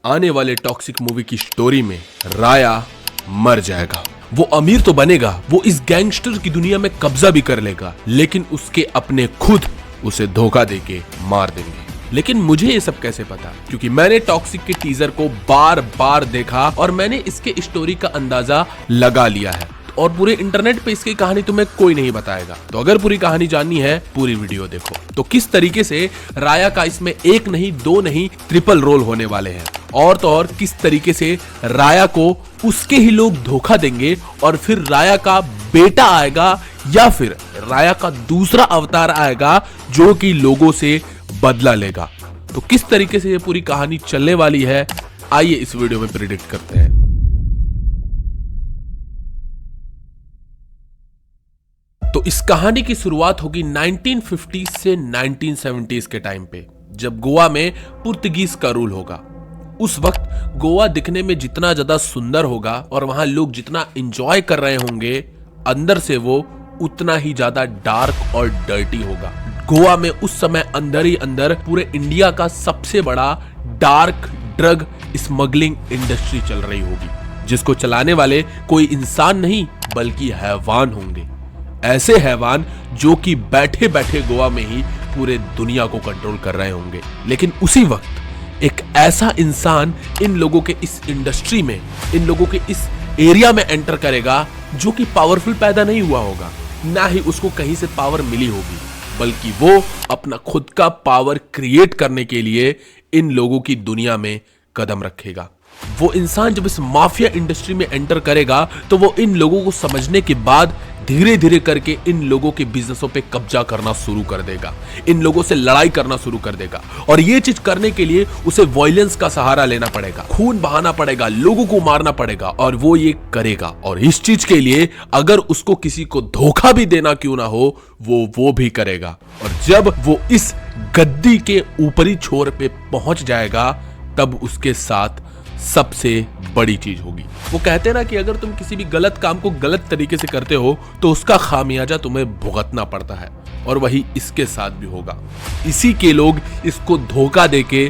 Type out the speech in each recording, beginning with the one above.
आने वाले toxic movie की स्टोरी में राया मर जाएगा। वो अमीर तो बनेगा, वो इस गैंगस्टर की दुनिया में कब्जा भी कर लेगा, लेकिन उसके अपने खुद उसे धोखा देके मार देंगे। लेकिन मुझे ये सब कैसे पता? क्योंकि मैंने टॉक्सिक के टीजर को बार बार देखा और मैंने इसके स्टोरी का अंदाजा लगा लिया है और पूरे इंटरनेट पे इसकी कहानी तुम्हें कोई नहीं बताएगा। तो अगर पूरी कहानी जाननी है, पूरी वीडियो देखो। तो किस तरीके से राया का इसमें एक नहीं, दो नहीं, ट्रिपल रोल होने वाले हैं, और तो और किस तरीके से राया को उसके ही लोग धोखा देंगे और फिर राया का बेटा आएगा या फिर राया का दूसरा अवतार आएगा जो कि लोगों से बदला लेगा। तो किस तरीके से ये पूरी कहानी चलने वाली है, आइए इस वीडियो में प्रिडिक्ट करते हैं। तो इस कहानी की शुरुआत होगी 1950 से 1970s के टाइम पे, जब गोवा में पुर्तगीज का रूल होगा। उस वक्त गोवा दिखने में जितना ज्यादा सुंदर होगा और वहां लोग जितना एंजॉय कर रहे होंगे, अंदर से वो उतना ही ज्यादा डार्क और डर्टी होगा। गोवा में उस समय अंदर ही अंदर पूरे इंडिया का सबसे बड़ा डार्क ड्रग स्मगलिंग इंडस्ट्री चल रही होगी, जिसको चलाने वाले कोई इंसान नहीं बल्कि हैवान होंगे। ऐसे हैवान जो कि बैठे बैठे गोवा में ही पूरे दुनिया को कंट्रोल कर रहे होंगे। लेकिन उसी वक्त एक ऐसा इंसान इन लोगों के इस इंडस्ट्री में, इन लोगों के इस एरिया में एंटर करेगा जो कि पावरफुल पैदा नहीं हुआ होगा, ना ही उसको कहीं से पावर मिली होगी, बल्कि वो अपना खुद का पावर क्रिएट करने के लिए इन लोगों की दुनिया में कदम रखेगा। वो इंसान जब इस माफिया इंडस्ट्री में एंटर करेगा तो वो इन लोगों को समझने के बाद धीरे धीरे करके इन लोगों के बिजनेसों पे कब्जा करना शुरू कर देगा, इन लोगों से लड़ाई करना शुरू कर देगा। और ये चीज करने के लिए उसे वायलेंस का सहारा लेना पड़ेगा, खून बहाना पड़ेगा, लोगों को मारना पड़ेगा, और वो ये करेगा। और इस चीज के लिए अगर उसको किसी को धोखा भी देना क्यों ना हो, वो भी करेगा। और जब वो इस गद्दी के ऊपरी छोर पे पहुंच जाएगा, तब उसके साथ सबसे बड़ी चीज होगी। वो कहते हैं ना कि अगर तुम किसी भी गलत काम को गलत तरीके से करते हो तो उसका खामियाजा तुम्हें भुगतना पड़ता है, और वही इसके साथ भी होगा। इसी के लोग इसको धोखा देके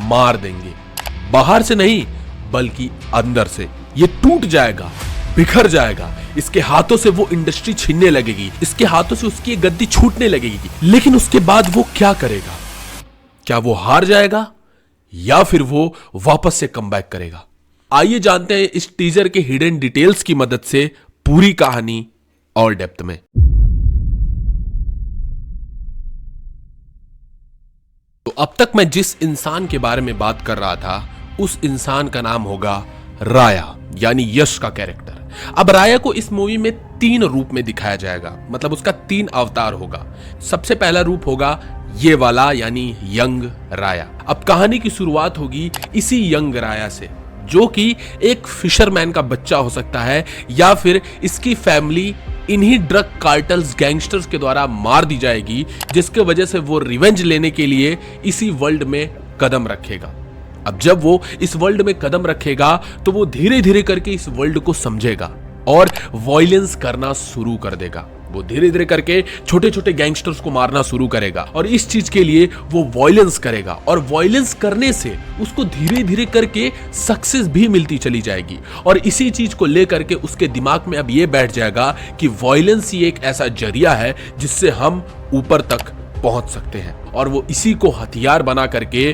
मार देंगे, बाहर से नहीं बल्कि अंदर से। ये टूट जाएगा, बिखर जाएगा, इसके हाथों से वो इंडस्ट्री छीनने लगेगी, इसके हाथों से उसकी गद्दी छूटने लगेगी। लेकिन उसके बाद वो क्या करेगा? क्या वो हार जाएगा या फिर वो वापस से कमबैक करेगा? आइए जानते हैं इस टीजर के हिडन डिटेल्स की मदद से पूरी कहानी और डेप्थ में। तो अब तक मैं जिस इंसान के बारे में बात कर रहा था, उस इंसान का नाम होगा राया, यानी यश का कैरेक्टर। अब राया को इस मूवी में 3 रूप में दिखाया जाएगा, मतलब उसका 3 अवतार होगा। सबसे पहला रूप होगा ये वाला, यानी यंग राया। अब कहानी की शुरुआत होगी इसी यंग राया से, जो कि एक फिशरमैन का बच्चा हो सकता है, या फिर इसकी फैमिली इन्हीं ड्रग कार्टल्स, गैंगस्टर्स के द्वारा मार दी जाएगी, जिसके वजह से वो रिवेंज लेने के लिए इसी वर्ल्ड में कदम रखेगा। अब जब वो इस वर्ल्ड में कदम रखेगा तो वो धीरे धीरे करके इस वर्ल्ड को समझेगा और वायलेंस करना शुरू कर देगा। वो धीरे धीरे करके छोटे छोटे गैंगस्टर्स को मारना शुरू करेगा, और इस चीज के लिए वो वायलेंस करेगा, और वायलेंस करने से उसको धीरे धीरे करके सक्सेस भी मिलती चली जाएगी। और इसी चीज को लेकर के उसके दिमाग में अब ये बैठ जाएगा कि वायलेंस ही एक ऐसा जरिया है जिससे हम ऊपर तक पहुंच सकते हैं, और वो इसी को हथियार बना करके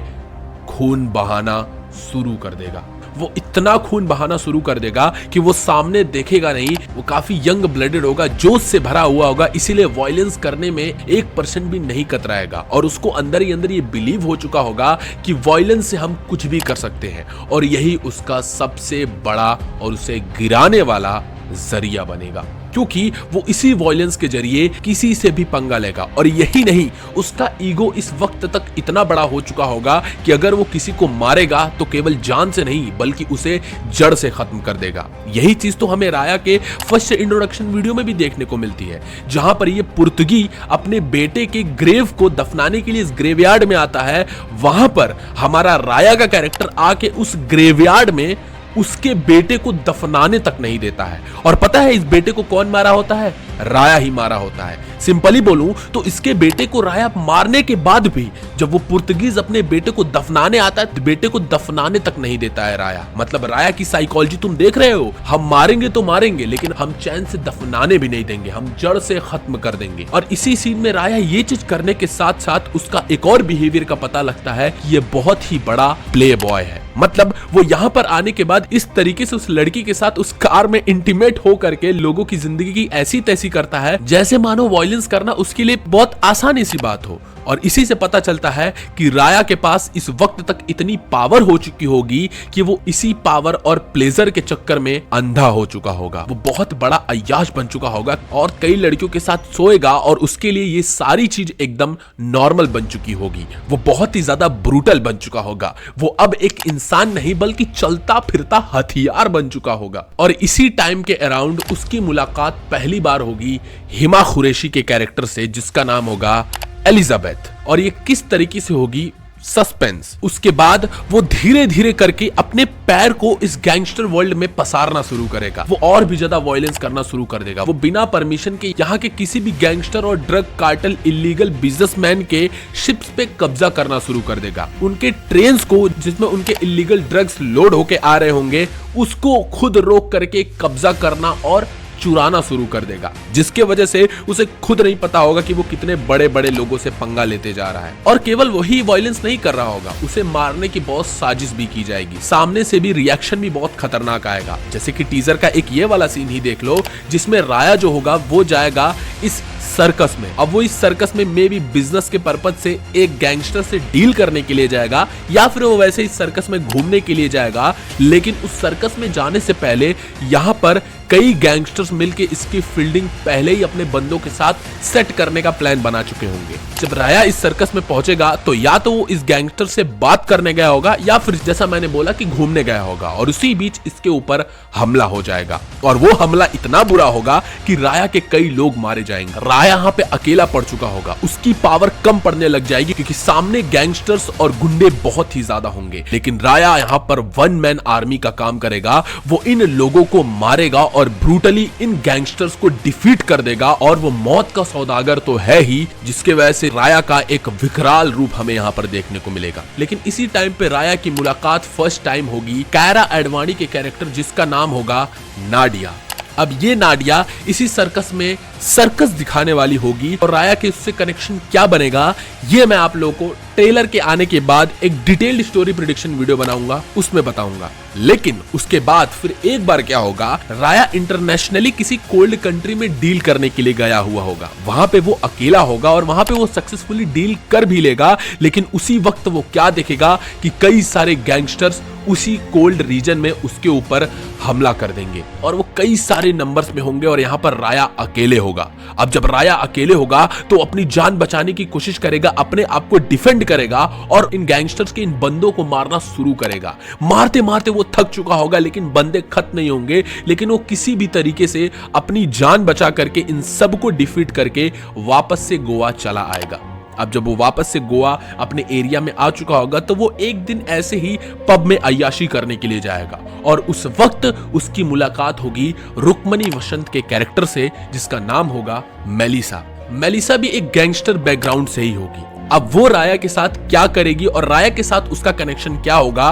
खून बहाना शुरू कर देगा। वो इतना खून बहाना शुरू कर देगा कि वो सामने देखेगा नहीं, वो काफी यंग ब्लडेड होगा, जोश से भरा हुआ होगा, इसीलिए वायलेंस करने में 1% भी नहीं कतराएगा। और उसको अंदर ही अंदर ये बिलीव हो चुका होगा कि वायलेंस से हम कुछ भी कर सकते हैं, और यही उसका सबसे बड़ा और उसे गिराने वाला जरिया बनेगा, क्योंकि वो इसी वायलेंस के जरिए किसी से भी पंगा लेगा। और यही नहीं, उसका ईगो इस वक्त तक इतना बड़ा हो चुका होगा कि अगर वो किसी को मारेगा तो केवल जान से नहीं बल्कि उसे जड़ से खत्म कर देगा। यही चीज तो हमें राया के फर्स्ट इंट्रोडक्शन वीडियो में भी देखने को मिलती है, जहां पर ये पुर्तगी अपने बेटे के ग्रेव को दफनाने के लिए इस ग्रेवयार्ड में आता है। वहां पर हमारा राया का कैरेक्टर आके उस ग्रेवयार्ड में उसके बेटे को दफनाने तक नहीं देता है। और पता है इस बेटे को कौन मारा होता है? राया ही मारा होता है। सिंपली बोलूं तो इसके बेटे को राया मारने के बाद भी जब वो पुर्तगीज अपने बेटे को दफनाने आता है तो बेटे को दफनाने तक नहीं देता है राया। मतलब राया की साइकोलॉजी तुम देख रहे हो, हम मारेंगे तो मारेंगे लेकिन हम चैन से दफनाने भी नहीं देंगे, हम जड़ से खत्म कर देंगे। और इसी सीन में राया ये चीज करने के साथ साथ उसका एक और बिहेवियर का पता लगता है कि ये बहुत ही बड़ा प्ले बॉय है। मतलब वो यहाँ पर आने के बाद इस तरीके से उस लड़की के साथ उस कार में इंटीमेट हो करके लोगों की जिंदगी की ऐसी तैसी करता है जैसे मानो वायलेंस करना उसके लिए बहुत आसानी सी बात हो। और इसी से पता चलता है कि राया के पास इस वक्त तक इतनी पावर हो चुकी होगी कि वो इसी पावर और प्लेजर के चक्कर में अंधा हो चुका होगा। वो बहुत बड़ा अय्याश बन चुका होगा और कई लड़कियों के साथ सोएगा और उसके लिए ये सारी चीज एकदम नॉर्मल बन चुकी होगी। वो बहुत ही ज्यादा ब्रूटल बन चुका होगा। वो अब एक इंसान नहीं बल्कि चलता फिरता हथियार बन चुका होगा। और इसी टाइम के अराउंड उसकी मुलाकात पहली बार होगी हिमा कुरैशी के कैरेक्टर से जिसका नाम होगा एलिजाबेथ। और ये किस तरीके से होगी? सस्पेंस। उसके बाद वो धीरे धीरे करके अपने पैर को इस गैंगस्टर वर्ल्ड में पसारना शुरू करेगा। वो और भी ज्यादा वायलेंस करना शुरू कर देगा। वो बिना परमिशन के यहाँ के किसी भी गैंगस्टर और ड्रग कार्टेल इलीगल बिजनेसमैन के शिप्स पे कब्जा करना शुरू कर देगा। उनके ट्रेन्स को जिसमें उनके इलीगल ड्रग्स लोड होके आ रहे होंगे उसको खुद रोक करके कब्जा करना और चुराना शुरू कर देगा, जिसके वजह से उसे खुद नहीं पता होगा कि वो कितने बड़े बड़े लोगों से पंगा लेते जा रहा है। और केवल वही वायलेंस नहीं कर रहा होगा, उसे मारने की बहुत साजिश भी की जाएगी। सामने से भी रिएक्शन भी बहुत खतरनाक आएगा। जैसे कि टीजर का एक ये वाला सीन ही देख लो जिसमें राया जो होगा वो जाएगा इस सर्कस में। अब वो इस सर्कस में मे बी बिजनेस के पर्पज से एक गैंगस्टर से डील करने के लिए जाएगा या फिर वो वैसे इस सर्कस में घूमने के लिए जाएगा। लेकिन उस सर्कस में जाने से पहले यहाँ पर कई गैंगस्टर्स मिलके इसकी फील्डिंग पहले ही अपने बंदों के साथ सेट करने का प्लान बना चुके होंगे। जब राया इस सर्कस में पहुंचेगा तो या तो वो इस गैंगस्टर से बात करने गया होगा या फिर जैसा मैंने बोला कि घूमने गया होगा और उसी बीच इसके ऊपर हमला हो जाएगा। और वो हमला इतना बुरा होगा कि राया के कई लोग मारे जाएंगे। राया यहाँ पे अकेला पड़ चुका होगा, उसकी पावर कम पड़ने लग जाएगी क्योंकि सामने गैंगस्टर्स और गुंडे बहुत ही ज्यादा होंगे। लेकिन राया यहाँ पर वन मैन आर्मी का काम करेगा। वो इन लोगों को मारेगा और ब्रूटली इन गैंगस्टर्स को डिफीट कर देगा। और वो मौत का सौदागर तो है ही, जिसके वजह से राया का एक विकराल रूप हमें यहाँ पर देखने को मिलेगा। लेकिन इसी टाइम पे राया की मुलाकात फर्स्ट टाइम होगी कायरा एडवाणी के कैरेक्टर जिसका नाम होगा नाडिया। अब ये नाडिया इसी सर्कस में सर्कस दिखाने वाली होगी और राया के उससे कनेक्शन क्या बनेगा ये मैं आप लोगों को ट्रेलर के आने के बाद एक डिटेल्ड स्टोरी प्रेडिक्शन वीडियो बनाऊंगा, उसमें बताऊंगा। लेकिन उसके बाद फिर एक बार क्या होगा, राया इंटरनेशनली किसी कोल्ड कंट्री में डील करने के लिए गया हुआ होगा। वहां पे वो अकेला होगा और वहां पे वो सक्सेसफुली डील कर भी लेगा। लेकिन उसी वक्त वो क्या देखेगा कि कई सारे गैंगस्टर्स उसी कोल्ड रीजन में उसके ऊपर हमला कर देंगे और वो कई सारे नंबर्स में होंगे और यहाँ पर राया अकेले होगा। अब जब राया अकेले होगा तो अपनी जान बचाने की कोशिश करेगा, अपने आप को डिफेंड करेगा और इन गैंगस्टर्स के इन बंदों को मारना शुरू करेगा। मारते मारते वो थक चुका होगा लेकिन बंदे खत्म नहीं होंगे। लेकिन वो किसी भी तरीके से अपनी जान बचा करके इन सबको डिफीट करके वापस से गोवा चला आएगा। अब जब वो वापस से गोवा अपने एरिया में आ चुका होगा तो वो एक दिन ऐसे ही पब में अय्याशी करने के लिए जाएगा और उस वक्त उसकी मुलाकात होगी रुक्मणी वसंत के कैरेक्टर से जिसका नाम होगा मेलिसा। मेलिसा भी एक गैंगस्टर बैकग्राउंड से ही होगी। अब वो राया के साथ क्या करेगी और राया के साथ उसका कनेक्शन क्या होगा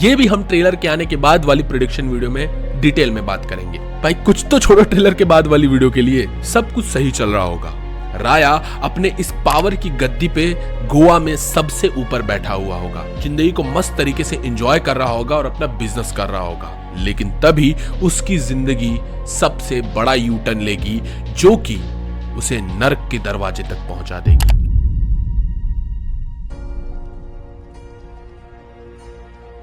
ये भी हम ट्रेलर के आने के बाद वाली प्रेडिक्शन वीडियो में डिटेल में बात करेंगे। भाई कुछ तो छोड़ो, ट्रेलर के बाद वाली वीडियो के लिए सब कुछ सही चल रहा होगा। राया अपने इस पावर की गद्दी पे गोवा में सबसे ऊपर बैठा हुआ होगा, जिंदगी को मस्त तरीके से एंजॉय कर रहा होगा और अपना बिजनेस कर रहा होगा। लेकिन तभी उसकी जिंदगी सबसे बड़ा यू टर्न लेगी जो कि उसे नर्क के दरवाजे तक पहुंचा देगी।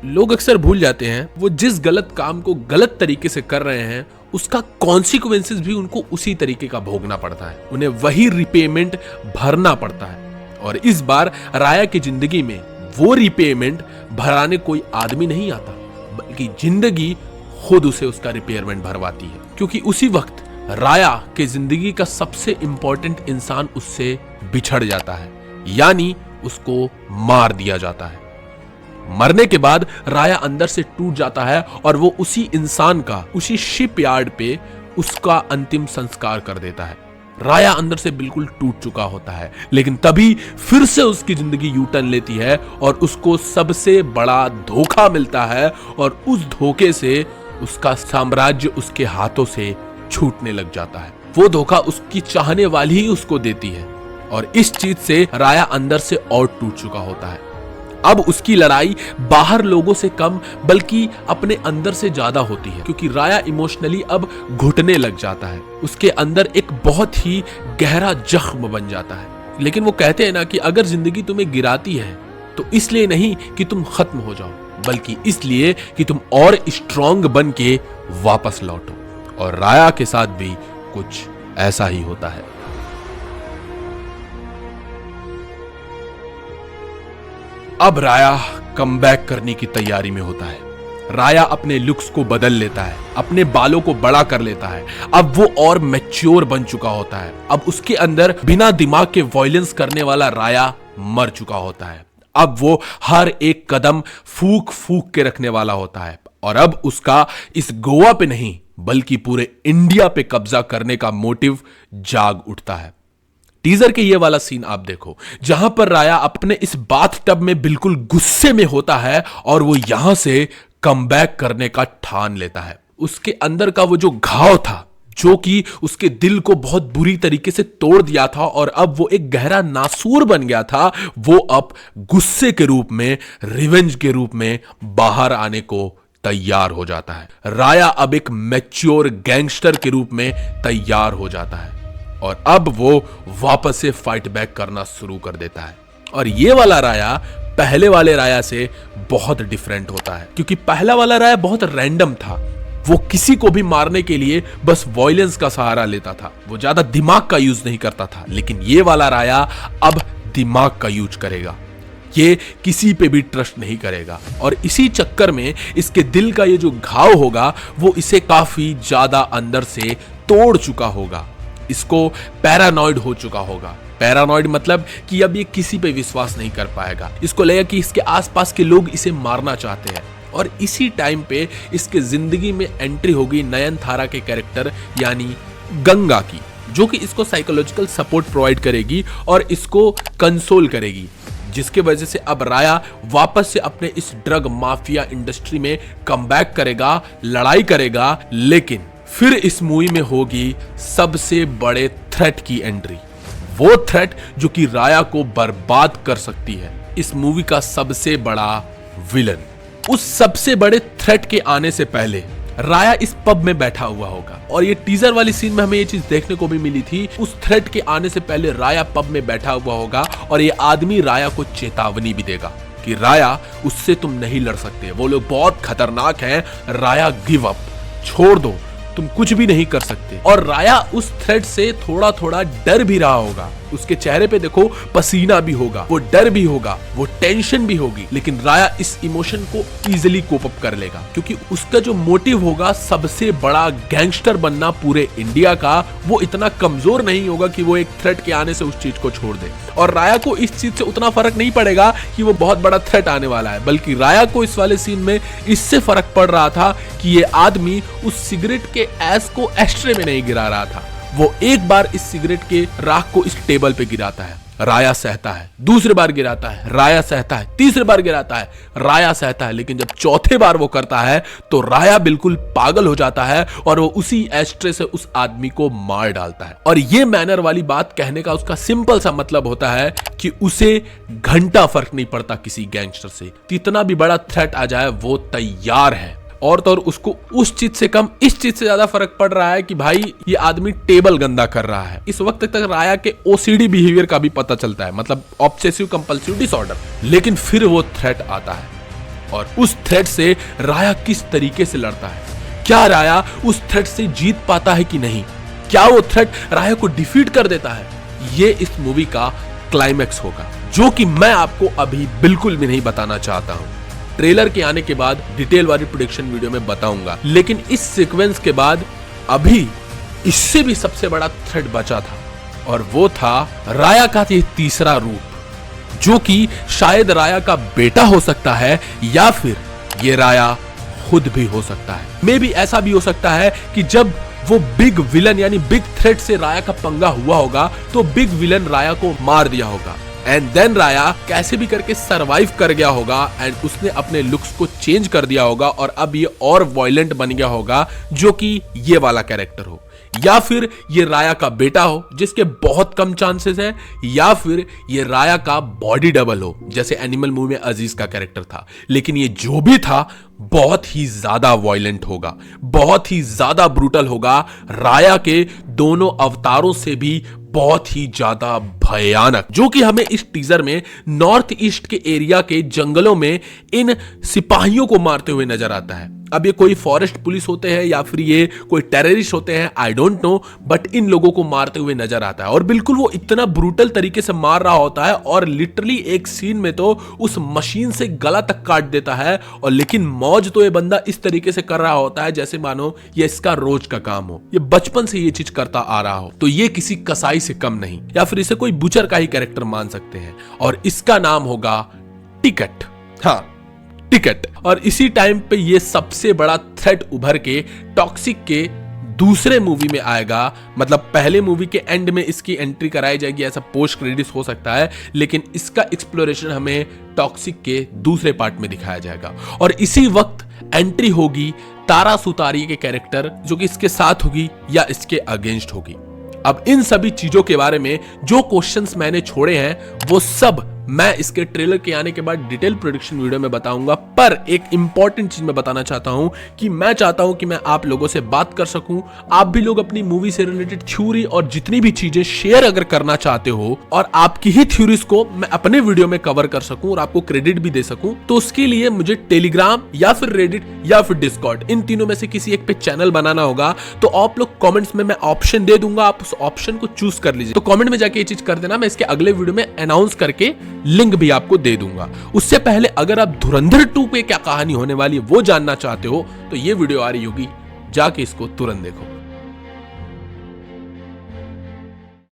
लोग अक्सर भूल जाते हैं वो जिस गलत काम को गलत तरीके से कर रहे हैं उसका कॉन्सिक्वेंसेस भी उनको उसी तरीके का भोगना पड़ता है, उन्हें वही रिपेमेंट भरना पड़ता है। और इस बार राया की जिंदगी में वो रिपेमेंट भराने कोई आदमी नहीं आता बल्कि जिंदगी खुद उसे उसका रिपेयरमेंट भरवाती है। क्योंकि उसी वक्त राया के जिंदगी का सबसे इंपॉर्टेंट इंसान उससे बिछड़ जाता है, यानी उसको मार दिया जाता है। मरने के बाद राया अंदर से टूट जाता है और वो उसी इंसान का उसी शिपयार्ड पे उसका अंतिम संस्कार कर देता है। राया अंदर से बिल्कुल टूट चुका होता है, लेकिन तभी फिर से उसकी जिंदगी यू टर्न लेती है और उसको सबसे बड़ा धोखा मिलता है और उस धोखे से उसका साम्राज्य उसके हाथों से छूटने लग जाता है। वो धोखा उसकी चाहने वाली ही उसको देती है और इस चीज से राया अंदर से और टूट चुका होता है। अब उसकी लड़ाई बाहर लोगों से कम बल्कि अपने अंदर से ज्यादा होती है, क्योंकि राया इमोशनली अब घुटने लग जाता है। उसके अंदर एक बहुत ही गहरा जख्म बन जाता है। लेकिन वो कहते हैं ना कि अगर जिंदगी तुम्हें गिराती है तो इसलिए नहीं कि तुम खत्म हो जाओ, बल्कि इसलिए कि तुम और स्ट्रांग बन के वापस लौटो। और राया के साथ भी कुछ ऐसा ही होता है। अब राया कमबैक करने की तैयारी में होता है। राया अपने लुक्स को बदल लेता है, अपने बालों को बड़ा कर लेता है। अब वो और मैच्योर बन चुका होता है। अब उसके अंदर बिना दिमाग के वायलेंस करने वाला राया मर चुका होता है। अब वो हर एक कदम फूक फूक के रखने वाला होता है और अब उसका इस गोवा पे नहीं बल्कि पूरे इंडिया पे कब्जा करने का मोटिव जाग उठता है। टीजर के ये वाला सीन आप देखो, जहां पर राया अपने इस बाथटब में बिल्कुल गुस्से में होता है और वो यहां से कमबैक करने का ठान लेता है। उसके अंदर का वो जो घाव था, जो कि उसके दिल को बहुत बुरी तरीके से तोड़ दिया था और अब वो एक गहरा नासूर बन गया था, वो अब गुस्से के रूप में, रिवेंज के रूप में बाहर आने को तैयार हो जाता है। राया अब एक मैच्योर गैंगस्टर के रूप में तैयार हो जाता है और अब वो वापस से फाइट बैक करना शुरू कर देता है। और ये वाला राया पहले वाले राया से बहुत डिफरेंट होता है, क्योंकि पहला वाला राया बहुत रैंडम था। वो किसी को भी मारने के लिए बस वॉयलेंस का सहारा लेता था, वो ज्यादा दिमाग का यूज नहीं करता था। लेकिन ये वाला राया अब दिमाग का यूज करेगा, ये किसी पे भी ट्रस्ट नहीं करेगा और इसी चक्कर में इसके दिल का ये जो घाव होगा वो इसे काफी ज्यादा अंदर से तोड़ चुका होगा। इसको पैरानॉइड हो चुका होगा। पैरानॉइड मतलब कि अब ये किसी पे विश्वास नहीं कर पाएगा। इसको लगेगा कि इसके आसपास के लोग इसे मारना चाहते हैं। और इसी टाइम पे इसके जिंदगी में एंट्री होगी नयनतारा के कैरेक्टर यानी गंगा की, जो कि इसको साइकोलॉजिकल सपोर्ट प्रोवाइड करेगी और इसको कंसोल करेगी, जिसके वजह से अब राया वापस से अपने इस ड्रग माफिया इंडस्ट्री में कमबैक करेगा, लड़ाई करेगा। लेकिन फिर इस मूवी में होगी सबसे बड़े थ्रेट की एंट्री, वो थ्रेट जो कि राया को बर्बाद कर सकती है। इस मूवी का सबसे बड़ा विलन। उस सबसे बड़े थ्रेट के आने से पहले राया इस पब में बैठा हुआ होगा और ये टीजर वाली सीन में हमें ये चीज देखने को भी मिली थी। उस थ्रेट के आने से पहले राया पब में बैठा हुआ होगा और ये आदमी राया को चेतावनी भी देगा कि राया, उससे तुम नहीं लड़ सकते, वो लोग बहुत खतरनाक हैं, राया गिव अप, छोड़ दो, तुम कुछ भी नहीं कर सकते। और राया उस थ्रेट से थोड़ा थोड़ा डर भी रहा होगा। उसके चेहरे पे देखो पसीना भी होगा, वो डर भी होगा, वो टेंशन भी होगी, लेकिन राया इस इमोशन को इजीली कोप अप कर लेगा, क्योंकि उसका जो मोटिव होगा सबसे बड़ा गैंगस्टर बनना पूरे इंडिया का, वो इतना कमजोर नहीं होगा कि वो एक थ्रेट के आने से उस चीज को छोड़ दे। और राया को इस चीज से उतना फर्क नहीं पड़ेगा कि वो बहुत बड़ा थ्रेट आने वाला है, बल्कि राया को इस वाले सीन में इससे फर्क पड़ रहा था कि ये आदमी उस सिगरेट के ऐश को एस्ट्रे में नहीं गिरा रहा था। वो एक बार इस सिगरेट के राख को इस टेबल पे गिराता है, राया सहता है, दूसरी बार गिराता है, राया सहता है, तीसरी बार गिराता है, राया सहता है, लेकिन जब चौथे बार वो करता है तो राया बिल्कुल पागल हो जाता है और वो उसी एस्ट्रे से उस आदमी को मार डालता है। और ये मैनर वाली बात कहने का उसका सिंपल सा मतलब होता है कि उसे घंटा फर्क नहीं पड़ता किसी गैंगस्टर से, कितना भी बड़ा थ्रेट आ जाए वो तैयार है। और तो और उसको उस चीज से कम इस चीज से ज्यादा फर्क पड़ रहा है कि भाई ये आदमी टेबल गंदा कर रहा है। इस वक्त तक राया के ओसीडी बिहेवियर का भी पता चलता है, मतलब ऑब्सेसिव कंपल्सिव डिसऑर्डर। लेकिन फिर वो थ्रेट आता है और उस थ्रेट से राया किस तरीके से लड़ता है, क्या राया उस थ्रेट से जीत पाता है कि नहीं, क्या वो थ्रेट राया को डिफीट कर देता है, ये इस मूवी का क्लाइमैक्स होगा, जो कि मैं आपको अभी बिल्कुल भी नहीं बताना चाहता हूं। ट्रेलर के आने के बाद डिटेल वाली प्रेडिक्शन वीडियो में बताऊंगा। लेकिन इस सीक्वेंस के बाद अभी इससे भी सबसे बड़ा थ्रेट बचा था और वो था राया का ये तीसरा रूप, जो कि शायद राया का बेटा हो सकता है या फिर ये राया खुद भी हो सकता है। मे बी ऐसा भी हो सकता है कि जब वो बिग विलन यानी बिग थ्रेट से राया का पंगा हुआ होगा तो बिग विलन राया को मार दिया होगा एंड देन राया कैसे भी करके सरवाइव कर गया होगा एंड उसने अपने लुक्स को चेंज कर दिया होगा और अब ये और वायलेंट बन गया होगा, जो कि ये वाला कैरेक्टर हो, या फिर ये राया का बेटा हो जिसके बहुत कम चांसेस हैं, या फिर ये राया का बॉडी डबल हो जैसे एनिमल मूवी में अजीज का कैरेक्टर था। लेकिन ये जो भी था बहुत ही ज्यादा वायलेंट होगा, बहुत ही ज्यादा ब्रूटल होगा, राया के दोनों अवतारों से भी बहुत ही ज्यादा भयानक, जो कि हमें इस टीजर में नॉर्थ ईस्ट के एरिया के जंगलों में इन सिपाहियों को मारते हुए नजर आता है। अब ये कोई फॉरेस्ट पुलिस होते हैं या फिर ये कोई टेररिस्ट होते हैं, I don't know, but in लोगों को मारते हुए नजर आता है और बिल्कुल वो इतना ब्रूटल तरीके से मार रहा होता है और लिटरली एक सीन में तो उस मशीन से गला तक काट देता है। और लेकिन मौज तो ये बंदा इस तरीके से कर रहा होता है जैसे मानो ये इसका रोज का काम हो, ये बचपन से ये चीज करता आ रहा हो। तो ये किसी कसाई से कम नहीं, या फिर इसे कोई बुचर का ही कैरेक्टर मान सकते हैं और इसका नाम होगा टिकट। हाँ, टिकट। और इसी टाइम पे ये सबसे बड़ा थ्रेट उभर के टॉक्सिक के दूसरे मूवी में आएगा, मतलब पहले मूवी के एंड में इसकी एंट्री कराई जाएगी, ऐसा पोस्ट क्रेडिट्स हो सकता है, लेकिन इसका एक्सप्लोरेशन हमें टॉक्सिक के दूसरे पार्ट में दिखाया जाएगा। और इसी वक्त एंट्री होगी तारा सुतारी के कैरेक्टर, जो कि इसके साथ होगी या इसके अगेंस्ट होगी। अब इन सभी चीजों के बारे में जो क्वेश्चंस मैंने छोड़े हैं वो सब मैं इसके ट्रेलर के आने के बाद डिटेल प्रेडिक्शन वीडियो में बताऊंगा। पर एक इंपॉर्टेंट चीज मैं बताना चाहता हूं कि मैं चाहता हूं कि मैं आप लोगों से बात कर सकूं, आप भी लोग अपनी मूवी से रिलेटेड थ्योरी और जितनी भी चीजें शेयर अगर करना चाहते हो और आपकी ही थ्योरीज को मैं अपने वीडियो में कवर कर सकूं और आपको क्रेडिट भी दे सकूं, तो उसके लिए मुझे टेलीग्राम या फिर रेडिट या फिर डिस्कॉर्ड, इन तीनों में से किसी एक पे चैनल बनाना होगा। तो आप लोग कॉमेंट्स में मैं ऑप्शन दे दूंगा, आप उस ऑप्शन को चूज कर लीजिए। तो कॉमेंट में जाके ये चीज कर देना, मैं इसके अगले वीडियो में अनाउंस करके लिंक भी आपको दे दूंगा। उससे पहले अगर आप धुरंधर 2 पे क्या कहानी होने वाली है वो जानना चाहते हो तो ये वीडियो आ रही होगी, जाके इसको तुरंत देखो।